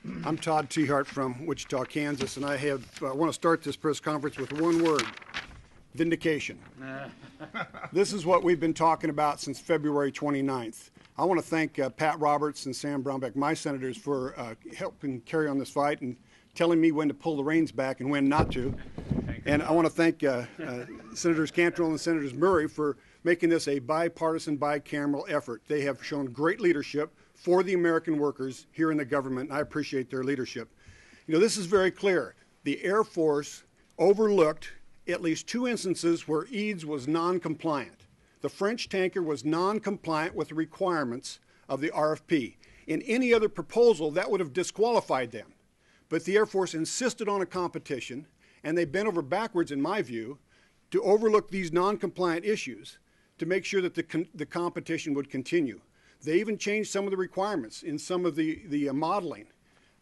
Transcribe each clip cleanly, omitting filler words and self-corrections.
I'm Todd Tiahrt from Wichita, Kansas, and I want to start this press conference with one word: vindication. This is what we've been talking about since February 29th. I want to thank Pat Roberts and Sam Brownback, my senators, for helping carry on this fight and telling me when to pull the reins back and when not to. And I want to thank Senators Cantrell and Senators Murray for making this a bipartisan, bicameral effort. They have shown great leadership for the American workers here in the government, and I appreciate their leadership. You know, this is very clear. The Air Force overlooked at least 2 instances where EADS was non-compliant. The French tanker was non-compliant with the requirements of the RFP. In any other proposal, that would have disqualified them. But the Air Force insisted on a competition, and they bent over backwards, in my view, to overlook these non-compliant issues to make sure that the competition would continue. They even changed some of the requirements in some of the modeling,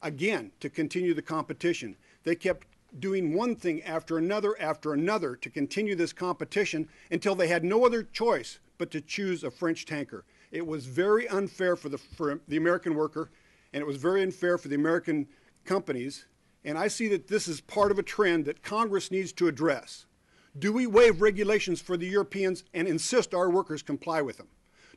again, to continue the competition. They kept doing one thing after another to continue this competition until they had no other choice but to choose a French tanker. It was very unfair for the American worker, and it was very unfair for the American companies, and I see that this is part of a trend that Congress needs to address. Do we waive regulations for the Europeans and insist our workers comply with them?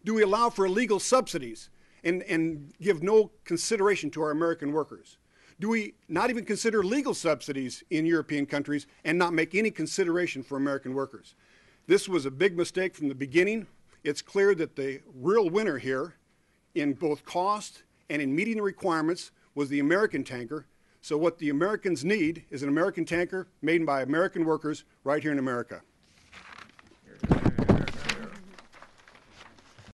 Do we allow for illegal subsidies and give no consideration to our American workers? Do we not even consider legal subsidies in European countries and not make any consideration for American workers? This was a big mistake from the beginning. It's clear that the real winner here in both cost and in meeting the requirements was the American tanker. So what the Americans need is an American tanker made by American workers right here in America.